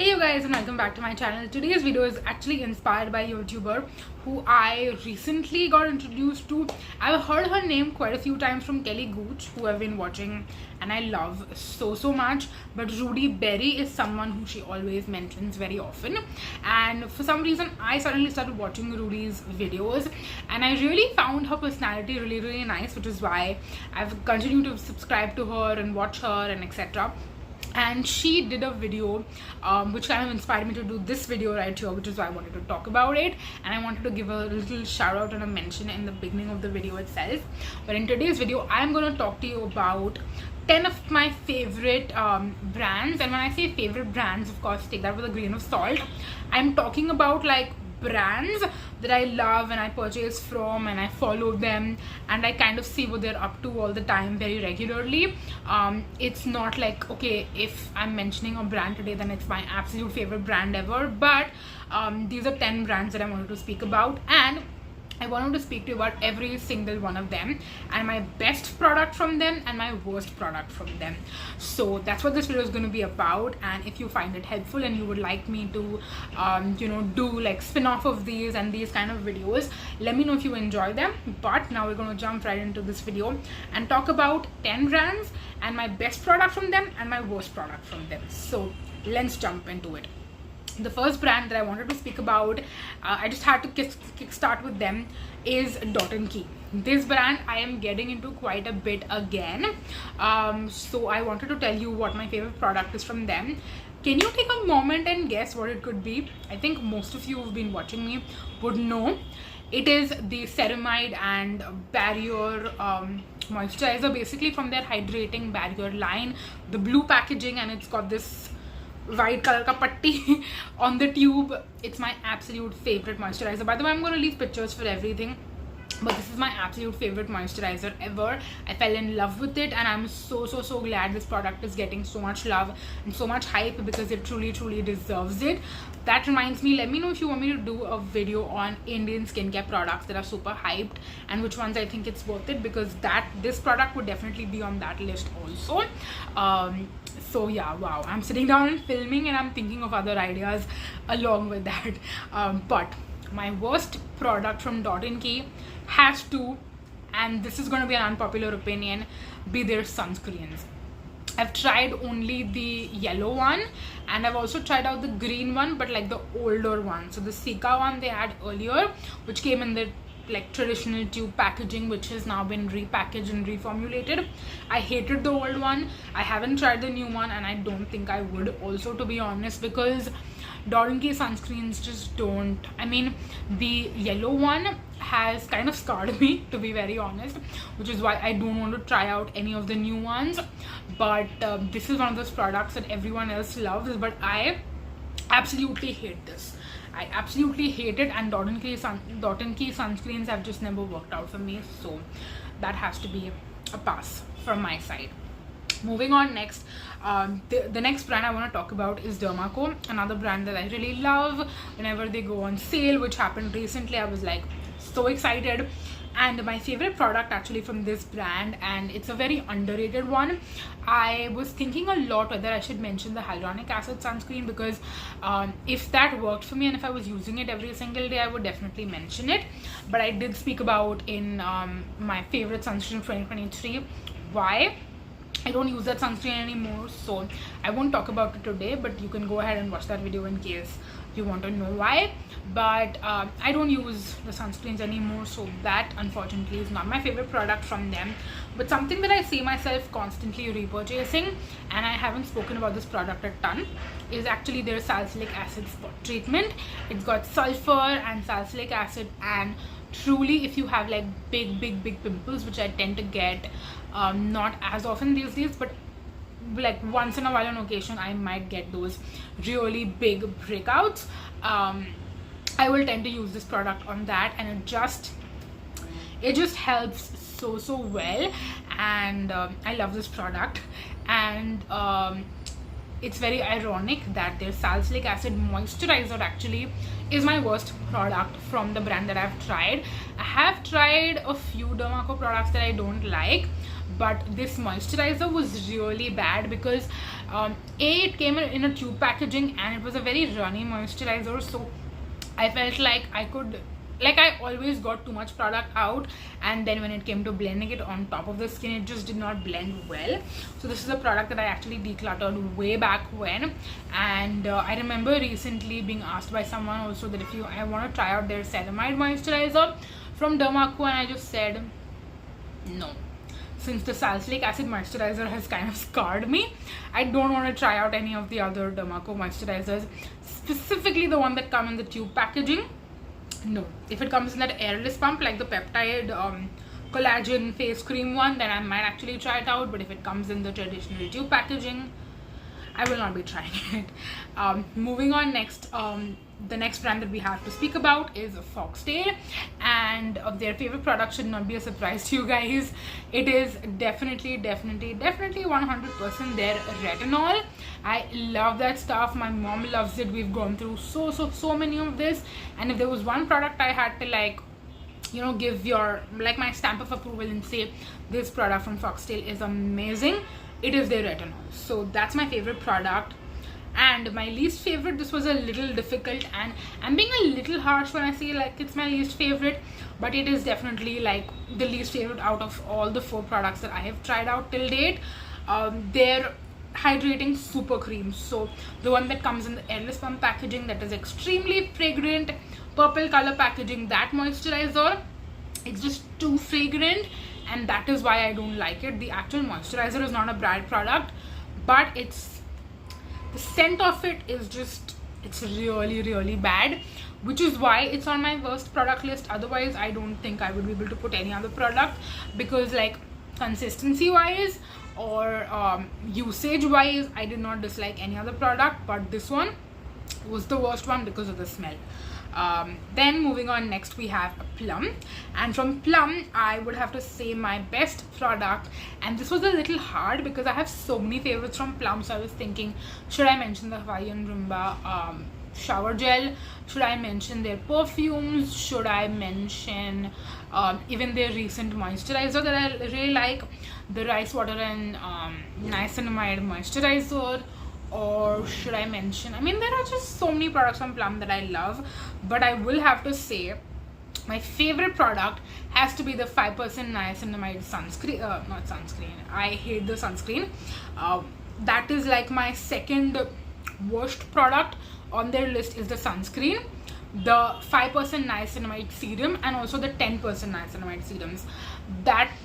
Hey you guys, and welcome back to my channel. Today's video is actually inspired by a YouTuber who I recently got introduced to. I've heard her name quite a few times from Kelly Gooch, who I've been watching and I love so much, but Rudi Berry is someone who she always mentions very often, and for some reason I suddenly started watching Rudi's videos and I really found her personality really nice, which is why I've continued to subscribe to her and watch her and etc. And she did a video which kind of inspired me to do this video right here, which is why I wanted to talk about it, and I wanted to give a little shout out and a mention in the beginning of the video itself. But in today's video I'm going to talk to you about 10 of my favorite brands, and when I say favorite brands, of course take that with a grain of salt. I'm talking about like brands that I love and I purchase from and I follow them and I kind of see what they're up to all the time very regularly. It's not like, okay, if I'm mentioning a brand today then it's my absolute favorite brand ever, but these are 10 brands that I wanted to speak about, and I wanted to speak to you about every single one of them and my best product from them and my worst product from them. So that's what this video is going to be about, and if you find it helpful and you would like me to do like spin-off of these and these kind of videos, let me know if you enjoy them. But now we're going to jump right into this video and talk about 10 brands and my best product from them and my worst product from them. So let's jump into it. The first brand that I wanted to speak about, I just had to kickstart with them, is Dot & Key. This brand I am getting into quite a bit again, so I wanted to tell you what my favorite product is from them. Can you take a moment and guess what it could be? I think most of you who've been watching me would know. It is the Ceramide and Barrier moisturizer, basically from their Hydrating Barrier line. The blue packaging, and it's got this white color ka patti on the tube. It's my absolute favorite moisturizer. By the way, I'm going to leave pictures for everything, but this is my absolute favorite moisturizer ever. I fell in love with it and I'm so glad this product is getting so much love and so much hype, because it truly deserves it. That reminds me, let me know if you want me to do a video on Indian skincare products that are super hyped and which ones I think it's worth it, because this product would definitely be on that list also. So yeah, wow, I'm sitting down and filming and I'm thinking of other ideas along with that. But my worst product from Dot & Key has to, and this is going to be an unpopular opinion, be their sunscreens. I've tried only the yellow one and I've also tried out the green one, but like the older one. So the Sika one they had earlier, which came in the like traditional tube packaging, which has now been repackaged and reformulated. I hated the old one. I haven't tried the new one and I don't think I would also, to be honest, because Dot & Key sunscreens just don't, I mean, the yellow one has kind of scarred me, to be very honest, which is why I don't want to try out any of the new ones. But this is one of those products that everyone else loves, but I absolutely hate this. I absolutely hate it, and Dot & Key sunscreens have just never worked out for me, so that has to be a pass from my side. Moving on next, the next brand I want to talk about is Dermaco, another brand that I really love. Whenever they go on sale, which happened recently, I was like so excited. And my favorite product actually from this brand, and it's a very underrated one, I was thinking a lot whether I should mention the hyaluronic acid sunscreen, because if that worked for me and if I was using it every single day, I would definitely mention it. But I did speak about in my favorite sunscreen of 2023 why I don't use that sunscreen anymore, so I won't talk about it today, but you can go ahead and watch that video in case you want to know why. But I don't use the sunscreens anymore, so that unfortunately is not my favorite product from them. But something that I see myself constantly repurchasing, and I haven't spoken about this product a ton, is actually their salicylic acid spot treatment. It's got sulfur and salicylic acid, and truly if you have like big pimples, which I tend to get not as often these days, but like once in a while on occasion I might get those really big breakouts, I will tend to use this product on that, and it just helps so well, and I love this product. And it's very ironic that their salicylic acid moisturizer actually is my worst product from the brand that I've tried. I have tried a few Dermaco products that I don't like, but this moisturizer was really bad because it came in a tube packaging and it was a very runny moisturizer, so I felt like I always got too much product out, and then when it came to blending it on top of the skin, it just did not blend well. So this is a product that I actually decluttered way back when, and I remember recently being asked by someone also that if I want to try out their Ceramide moisturizer from Dermaco, and I just said no. Since the salicylic acid moisturizer has kind of scarred me, I don't want to try out any of the other Dermaco moisturizers, specifically the one that come in the tube packaging. No, if it comes in that airless pump like the peptide collagen face cream one, then I might actually try it out. But if it comes in the traditional tube packaging, I will not be trying it. Moving on, next the next brand that we have to speak about is Foxtale, and their favorite product should not be a surprise to you guys. It is definitely 100% their Retinol. I love that stuff. My mom loves it. We've gone through so many of this, and if there was one product I had to give my stamp of approval and say this product from Foxtale is amazing, it is their Retinol. So that's my favorite product. And my least favorite, this was a little difficult, and I'm being a little harsh when I say it's my least favorite, but it is definitely the least favorite out of all the 4 products that I have tried out till date. Their Hydrating Supercream, so the one that comes in the airless pump packaging, that is extremely fragrant, purple color packaging. That moisturizer, it's just too fragrant, and that is why I don't like it. The actual moisturizer is not a bad product, but the scent of it is just, it's really bad, which is why it's on my worst product list. Otherwise I don't think I would be able to put any other product, because consistency wise or usage wise, I did not dislike any other product, but this one was the worst one because of the smell. Then moving on, next we have Plum, and from Plum I would have to say my best product, and this was a little hard because I have so many favorites from Plum. So I was thinking, should I mention the Hawaiian Rumba shower gel, should I mention their perfumes, should I mention even their recent moisturizer that I really like, the rice water and niacinamide moisturizer, or should I mention, there are just so many products from Plum that I love, but I will have to say my favorite product has to be the 5% niacinamide sunscreen. Not sunscreen, I hate the sunscreen. That is my second worst product on their list, is the sunscreen, the 5% niacinamide serum, and also the 10% niacinamide serums.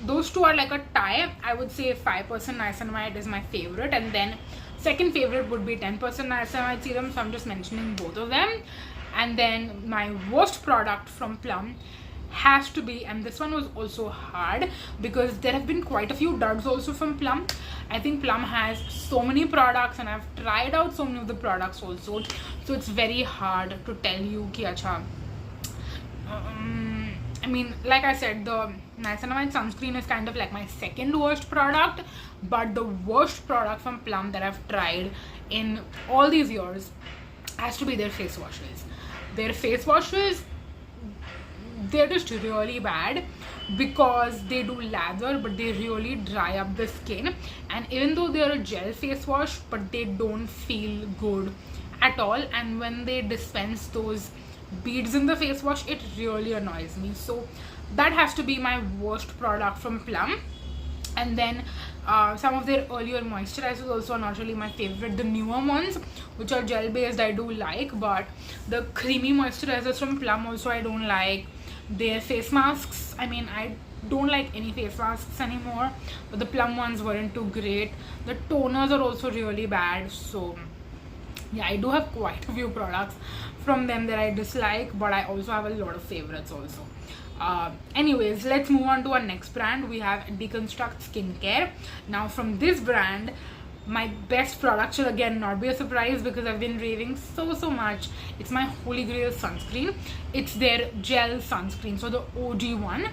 Those two are like a tie. I would say 5% niacinamide is my favorite, and then second favorite would be 10% niacinamide serum, so I'm just mentioning both of them. And then my worst product from Plum has to be, and this one was also hard because there have been quite a few duds also from Plum. I think Plum has so many products and I've tried out so many of the products also, so it's very hard to tell you ki acha. Like I said, the niacinamide sunscreen is kind of like my second worst product, but the worst product from Plum that I've tried in all these years has to be their face washes. Their face washes, they're just really bad because they do lather, but they really dry up the skin, and even though they're a gel face wash, but they don't feel good at all, and when they dispense those beads in the face wash, it really annoys me. So that has to be my worst product from Plum. And then some of their earlier moisturizers also are not really my favorite. The newer ones, which are gel based, I do like, but the creamy moisturizers from Plum also I don't like. Their face masks, I don't like any face masks anymore, but the Plum ones weren't too great. The toners are also really bad. So yeah, I do have quite a few products from them that I dislike, but I also have a lot of favorites also. Anyways, let's move on to our next brand. We have Deconstruct skincare. Now from this brand, my best product should again not be a surprise because I've been raving so much. It's my holy grail sunscreen. It's their gel sunscreen, so the OG one.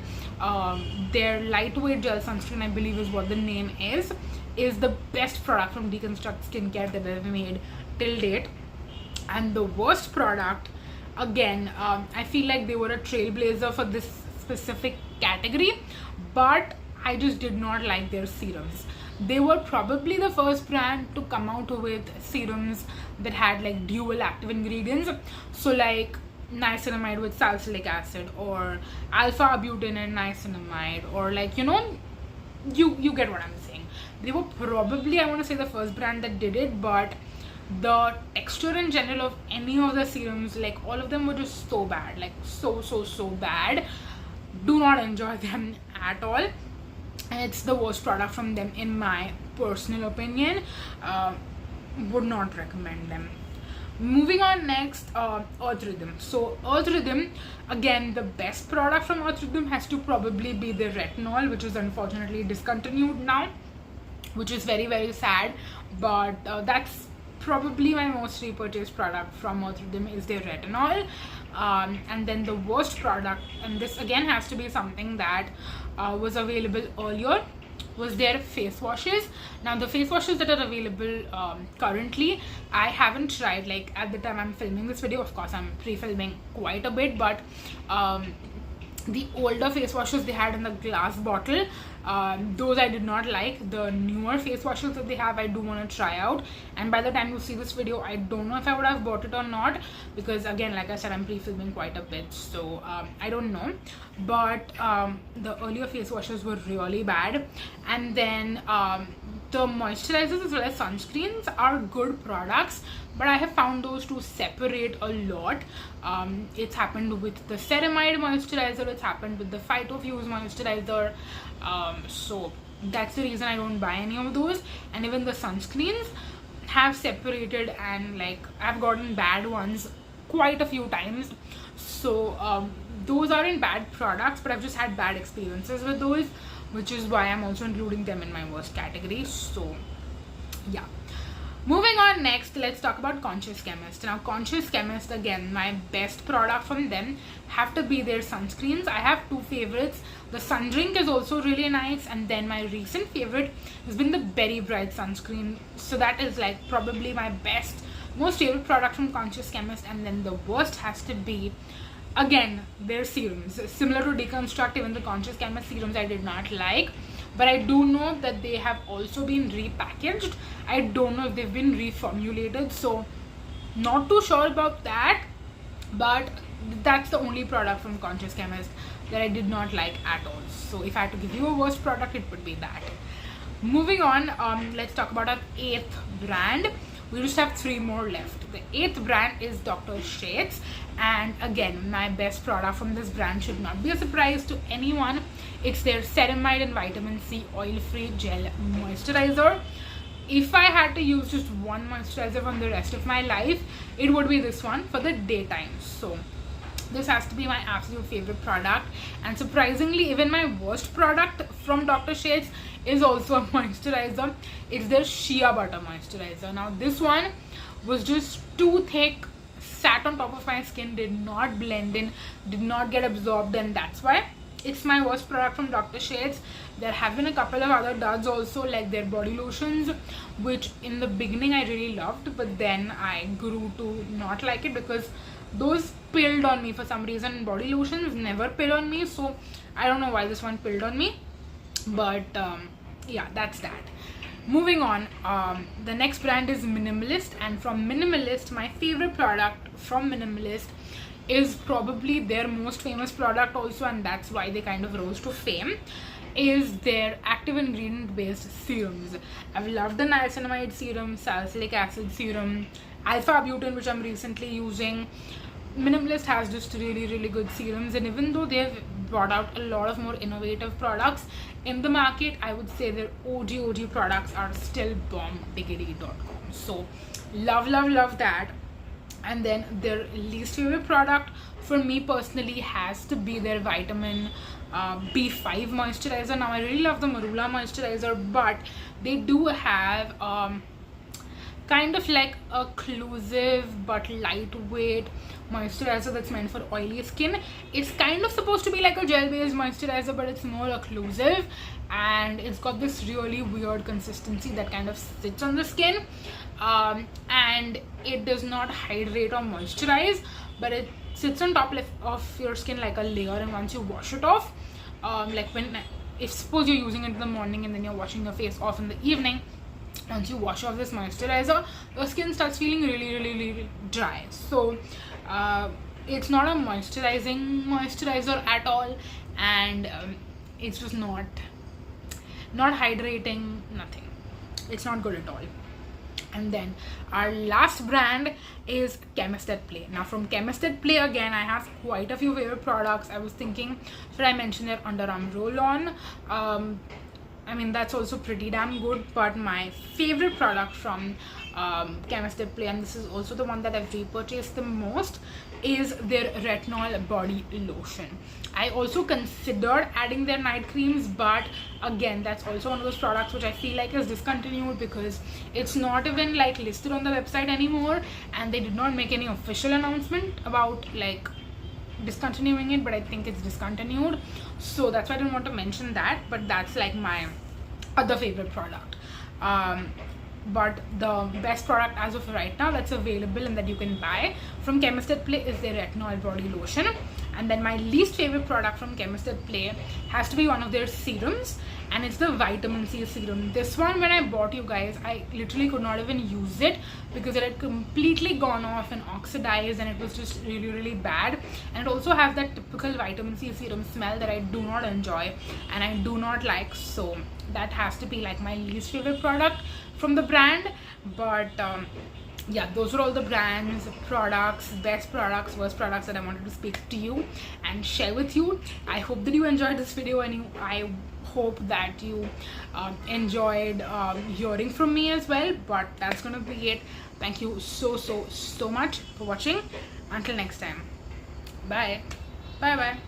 Their lightweight gel sunscreen, I believe is what the name is the best product from Deconstruct skincare that I've made till date. And the worst product, again, I feel like they were a trailblazer for this specific category, but I just did not like their serums. They were probably the first brand to come out with serums that had like dual active ingredients. So like niacinamide with salicylic acid, or alpha butane and niacinamide, or like, you know, you get what I'm saying. They were probably, I want to say, the first brand that did it, but the texture in general of any of the serums, like all of them were just so bad, like so bad. Do not enjoy them at all, and it's the worst product from them in my personal opinion. Would not recommend them. Moving on next, Earth Rhythm. So Earth Rhythm, again, the best product from Earth Rhythm has to probably be the Retinol, which is unfortunately discontinued now, which is very sad, but that's probably my most repurchased product from Earth Rhythm is their Retinol. And then the worst product, and this again has to be something that was available earlier, was their face washes. Now the face washes that are available currently, I haven't tried. Like at the time I'm filming this video, of course I'm pre-filming quite a bit, but the older face washes they had in the glass bottle, those I did not like. The newer face washes that they have, I do want to try out, and by the time you see this video, I don't know if I would have bought it or not, because again, like I said, I'm pre-filming quite a bit, so I don't know. But the earlier face washes were really bad. And then the moisturizers as well as sunscreens are good products, but I have found those to separate a lot. It's happened with the Ceramide moisturizer, it's happened with the Phytofuse moisturizer, so that's the reason I don't buy any of those. And even the sunscreens have separated, and like I've gotten bad ones quite a few times. So those aren't bad products, but I've just had bad experiences with those, which is why I'm also including them in my worst category. So yeah. Moving on next, let's talk about Conscious Chemist. Now Conscious Chemist, again, my best product from them have to be their sunscreens. I have two favorites. The Sun Drink is also really nice, and then my recent favorite has been the Berry Bright sunscreen. So that is like probably my best, most favorite product from Conscious Chemist. And then the worst has to be, again, their serums. Similar to Deconstruct, even the Conscious Chemist serums I did not like, but I do know that they have also been repackaged. I don't know if they've been reformulated, so not too sure about that, but that's the only product from Conscious Chemist that I did not like at all. So if I had to give you a worst product, it would be that. Moving on, let's talk about our 8th brand. We just have 3 more left. The 8th brand is Dr. Sheths, and again, my best product from this brand should not be a surprise to anyone. It's their Ceramide and Vitamin C Oil-Free Gel Moisturizer. If I had to use just one moisturizer for the rest of my life, it would be this one for the daytime. So this has to be my absolute favorite product, and surprisingly, even my worst product from Dr. Sheths is also a moisturizer. It's their Shea Butter Moisturizer. Now this one was just too thick, sat on top of my skin, did not blend in, did not get absorbed, and that's why it's my worst product from Dr. Sheths. There have been a couple of other duds also, like their body lotions, which in the beginning I really loved, but then I grew to not like it because those pilled on me for some reason. Body lotions never pill on me, so I don't know why this one pilled on me, but yeah, that's that. Moving on, the next brand is Minimalist, and from Minimalist, my favorite product from Minimalist is probably their most famous product also, and that's why they kind of rose to fame, is their active ingredient based serums. I've loved the niacinamide serum, salicylic acid serum, alpha butane, which I'm recently using. Minimalist has just really good serums, and even though they've brought out a lot of more innovative products in the market, I would say their OG products are still bombdiggity.com. So love that. And then their least favorite product for me personally has to be their vitamin B5 moisturizer. Now I really love the Marula moisturizer, but they do have kind of like a occlusive but lightweight moisturizer that's meant for oily skin. It's kind of supposed to be like a gel based moisturizer, but it's more occlusive, and it's got this really weird consistency that kind of sits on the skin, and it does not hydrate or moisturize, but it sits on top of your skin like a layer, and once you wash it off, like when if suppose you're using it in the morning and then you're washing your face off in the evening, once you wash off this moisturizer, your skin starts feeling really dry. So it's not a moisturizer at all, and it's just not hydrating, nothing. It's not good at all. And then our last brand is Chemist at Play. Now from Chemist at Play, again, I have quite a few favorite products. I was thinking, should I mention their underarm roll-on? I mean, that's also pretty damn good, but my favorite product from Chemist at Play, and this is also the one that I've repurchased the most, is their Retinol body lotion. I also considered adding their night creams, but again, that's also one of those products which I feel like is discontinued because it's not even like listed on the website anymore, and they did not make any official announcement about like discontinuing it, but I think it's discontinued, so that's why I didn't want to mention that. But that's like my other favorite product. But the best product as of right now that's available and that you can buy from Chemist at Play is their Retinol body lotion. And then my least favorite product from Chemist at Play has to be one of their serums, and it's the vitamin C serum. This one, when I bought, you guys, I literally could not even use it because it had completely gone off and oxidized, and it was just really bad. And it also has that typical vitamin C serum smell that I do not enjoy and I do not like, so that has to be like my least favorite product from the brand. But yeah, those are all the brands, products, best products, worst products that I wanted to speak to you and share with you. I hope that you enjoyed this video, and I hope that you enjoyed hearing from me as well. But that's gonna be it. Thank you so much for watching. Until next time, bye bye.